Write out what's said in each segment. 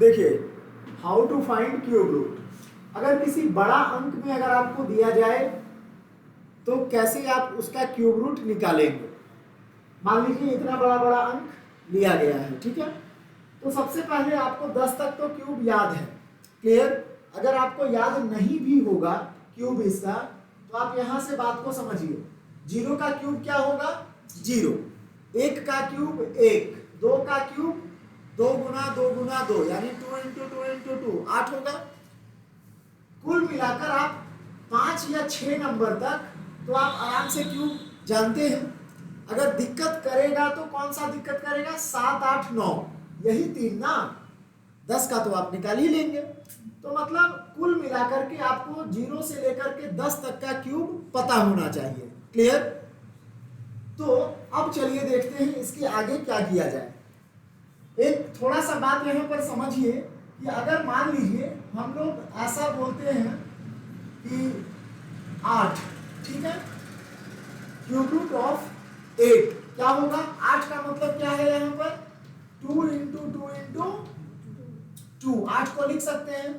देखिए, how to find cube root. अगर किसी बड़ा अंक में अगर आपको दिया जाए तो कैसे आप उसका क्यूब रूट निकालेंगे। मान लीजिए इतना बड़ा बड़ा अंक लिया गया है, ठीक है। तो सबसे पहले आपको 10 तक तो क्यूब याद है, क्लियर। अगर आपको याद नहीं भी होगा क्यूब इसका, तो आप यहां से बात को समझिए। 0 का क्यूब क्या होगा? 0। 1 का क्यूब 1, 2 का क्यूब 2 गुना 2 गुना 2 यानी 2 इंटू 2 इंटू 2 8 होगा। कुल मिलाकर आप 5 या 6 नंबर तक तो आप आराम से क्यूब जानते हैं। अगर दिक्कत करेगा तो कौन सा दिक्कत करेगा? 7 8 9, यही 3 ना। 10 का तो आप निकाल ही लेंगे। तो मतलब कुल मिलाकर के आपको 0 से लेकर के 10 तक का क्यूब पता होना चाहिए, क्लियर। तो अब चलिए देखते हैं इसके आगे क्या किया जाए। एक थोड़ा सा बात यहाँ पर समझिए कि अगर मान लीजिए हम लोग ऐसा बोलते हैं कि 8, ठीक है, क्यूब रूट ऑफ 8 क्या होगा? 8 का मतलब क्या है? यहाँ पर 2 इंटू 2 इंटू 2, 8 को लिख सकते हैं।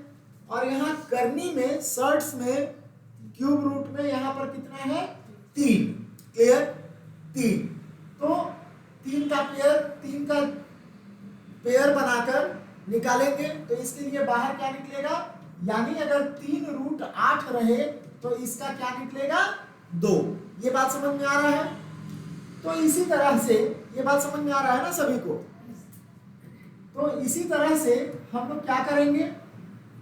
और यहाँ करनी में सर्ट्स में क्यूब रूट में यहाँ पर कितना है? 3, क्लियर। 3 तो 3 का पेयर बनाकर निकालेंगे तो इसके लिए बाहर क्या निकलेगा? यानी अगर 3 रूट 8 रहे तो इसका क्या निकलेगा? 2। ये बात समझ में आ रहा है? तो इसी तरह से ये बात समझ में आ रहा है ना सभी को? तो इसी तरह से हम लोग क्या करेंगे,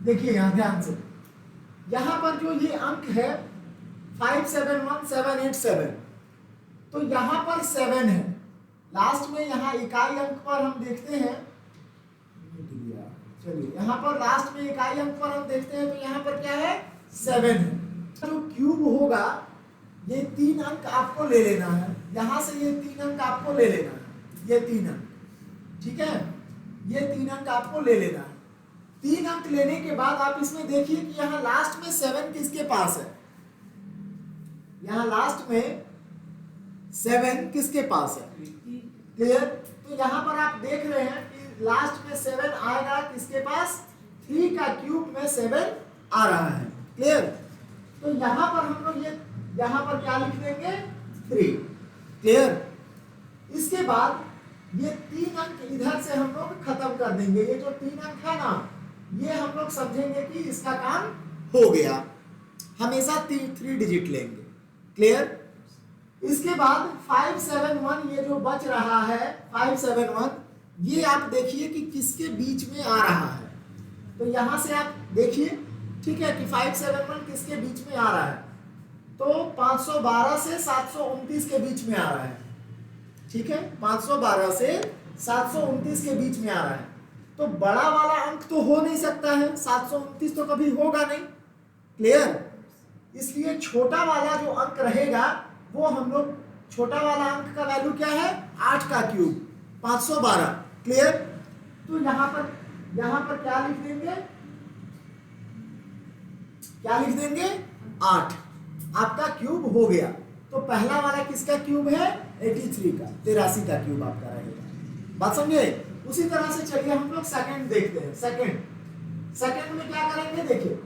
देखिए यहां ध्यान से। यहां पर जो ये अंक है 571787, तो यहां पर 7 है लास्ट में। यहां इकाई अंक पर हम देखते हैं, चलिए यहां पर लास्ट में इकाई अंक पर हम देखते हैं तो यहां पर क्या है? 7 है। जो क्यूब होगा ये 3 अंक आपको ले लेना है, यहां से ये 3 अंक आपको ले लेना है, ये 3 अंक, ठीक है, ये 3 अंक आपको ले लेना है। 3 अंक लेने के बाद आप इसमें देखिए कि यहाँ लास्ट में 7 किसके पास है? यहाँ लास्ट में 7 किसके पास है? क्लियर। तो यहाँ पर आप देख रहे हैं कि लास्ट में 7 आएगा किसके पास? 3 का क्यूब में 7 आ रहा है, क्लियर। तो यहाँ पर हम लोग ये यहाँ पर क्या लिख देंगे? 3, क्लियर। इसके बाद ये 3 अंक इधर से हम लोग खत्म कर देंगे। ये जो 3 अंक है ना, ये हम लोग समझेंगे कि इसका काम हो गया। हमेशा 3 डिजिट लेंगे, क्लियर। इसके बाद 571 ये जो बच रहा है 571, ये आप देखिए कि किसके बीच में आ रहा है। तो यहां से आप देखिए, ठीक है, कि 571 किसके बीच में आ रहा है? तो 512 से 729 के बीच में आ रहा है, ठीक है। 512 से 729 के बीच में आ रहा है। तो बड़ा वाला अंक तो हो नहीं सकता है, 729 तो कभी होगा नहीं, क्लियर। इसलिए छोटा वाला जो अंक रहेगा वो हम लोग, छोटा वाला अंक का वैल्यू क्या है? 8 का क्यूब 512, क्लियर। तो यहाँ पर क्या लिख देंगे? क्या लिख देंगे? 8। आपका क्यूब हो गया। तो पहला वाला किसका क्यूब है? 83 का, 83 का क्यूब आपका रहेगा। बात समझे? उसी तरह से चलिए हम लोग सेकंड देखते हैं। सेकंड में क्या करेंगे? देखिए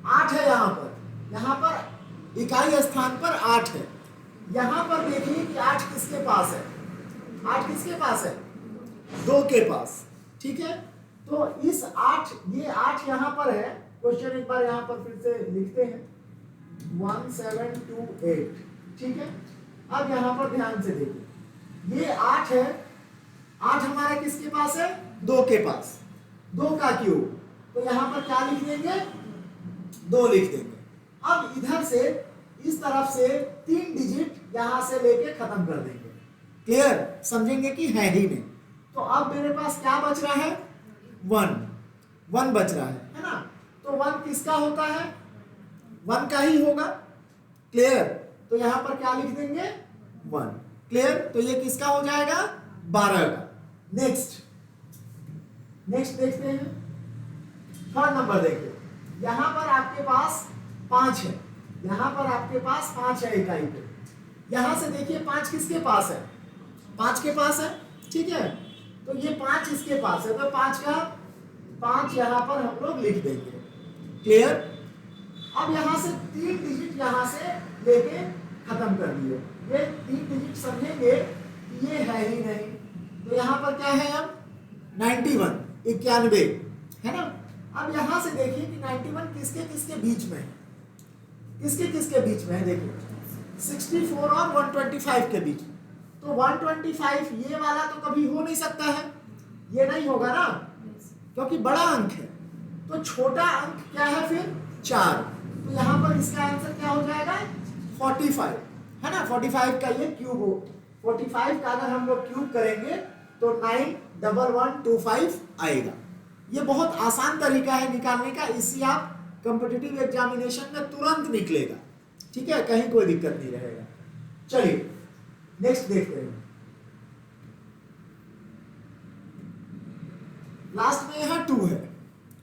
8 है यहाँ पर इकाई स्थान पर 8 है। यहाँ पर देखिए कि 8 किसके पास है? 8 किसके पास है? 2 के पास, ठीक है। तो इस 8, ये 8 यहाँ पर है। क्वेश्चन एक बार यहाँ पर फिर से लिखते हैं, 1728, ठीक है। अब यहाँ पर ध्यान से देखिए, ये 8 है। 8 हमारा किसके पास है? 2 के पास, 2 का क्यूब। तो यहाँ पर क्या लिख देंगे? 2 लिख देंगे। अब इधर से इस तरफ से 3 डिजिट यहाँ से लेके खत्म कर देंगे, क्लियर। समझेंगे कि है ही नहीं। तो अब मेरे पास क्या बच रहा है? 1 बच रहा है ना। तो 1 किसका होता है? 1 का ही होगा, क्लियर। तो यहाँ पर क्या लिख देंगे? 1, क्लियर। तो ये किसका हो जाएगा? 12 का। नेक्स्ट देखते हैं। थर्ड नंबर देखिए, यहाँ पर आपके पास 5 है, यहाँ पर आपके पास 5 है इकाई पे। यहाँ से देखिए 5 किसके पास है? 5 के पास है, ठीक है। तो ये 5 इसके पास है, तो 5 का 5 यहाँ पर हम लोग लिख देंगे। क्लियर? अब यहाँ से 3 डिजिट यहाँ से लेके खत्म कर दिए। ये 3 डिजिट समझेंगे कि ये है ही नहीं, तो यहाँ पर क्या है अब 91 91 है ना। अब यहाँ से देखिए कि 91 किसके किसके बीच में है, किसके किसके बीच में है, देखिए 64 और 125 के बीच। तो 125 ये वाला तो कभी हो नहीं सकता है, ये नहीं होगा ना, क्योंकि बड़ा अंक है। तो छोटा अंक क्या है फिर 4, तो यहाँ पर इसका आंसर क्या हो जाएगा 45 है ना। 45 का ये क्यूब हो, 45 का अगर हम लोग क्यूब करेंगे तो 91125 आएगा। ये बहुत आसान तरीका है निकालने का, इससे आप कॉम्पिटिटिव एग्जामिनेशन में तुरंत निकलेगा। ठीक है, कहीं कोई दिक्कत नहीं रहेगा। चलिए नेक्स्ट देखते हैं। लास्ट में यहाँ 2 है।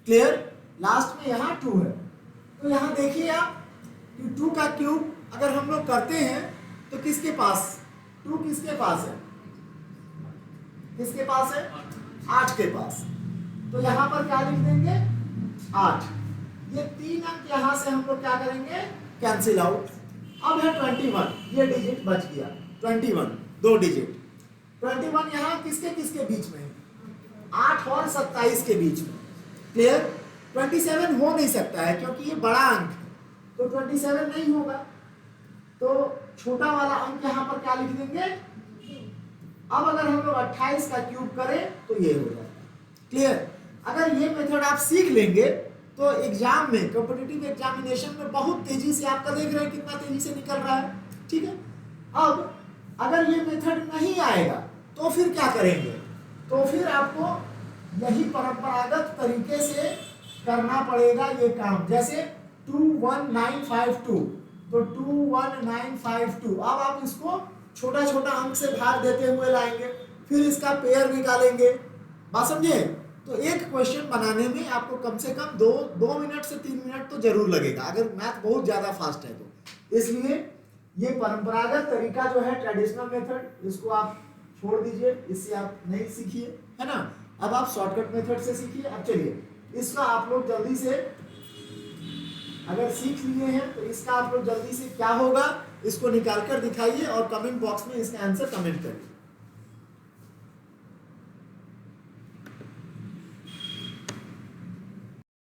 क्लियर? लास्ट में यहाँ 2 है। तो यहाँ देखिए आप कि 2 का क्यूब अगर हम लोग करते हैं तो किसके पास 2 किसके पास है, किसके पास है 8 के पास। तो यहाँ पर क्या लिख देंगे 8। ये 3 अंक यहाँ से हम लोग क्या करेंगे कैंसिल आउट। अब है 21, ये डिजिट बच गया 21, 2 डिजिट। 21 यहाँ किसके किसके बीच में है 8 और 27 के बीच में। क्लियर? 27 हो नहीं सकता है क्योंकि ये बड़ा अंक है, तो 27 नहीं होगा। तो छोटा वाला अंक यहाँ पर क्या लिख देंगे। अब अगर हम लोग 28 का क्यूब करें तो ये हो जाएगा। क्लियर? अगर ये मेथड आप सीख लेंगे तो एग्जाम में कॉम्पिटिटिव एग्जामिनेशन में बहुत तेजी से, आपका देख रहे हैं कितना तेजी से निकल रहा है। ठीक है, अब अगर ये मेथड नहीं आएगा तो फिर क्या करेंगे, तो फिर आपको यही परंपरागत तरीके से करना पड़ेगा ये काम। जैसे 21952, तो 21952, अब आप इसको छोटा छोटा अंक से भाग देते हुए लाएंगे, फिर इसका पेयर निकालेंगे। बात समझे? तो एक क्वेश्चन बनाने में आपको कम से कम 2 मिनट से 3 मिनट तो जरूर लगेगा, अगर मैथ बहुत ज्यादा फास्ट है तो। इसलिए ये परंपरागत तरीका जो है ट्रेडिशनल मेथड, इसको आप छोड़ दीजिए, इससे आप नहीं सीखिए, है ना। अब आप शॉर्टकट मेथड से सीखिए। अब चलिए इसका आप लोग जल्दी से अगर सीख लिए हैं तो इसका आप लोग जल्दी से क्या होगा इसको निकाल कर दिखाइए और कमेंट बॉक्स में इसका आंसर कमेंट करिए।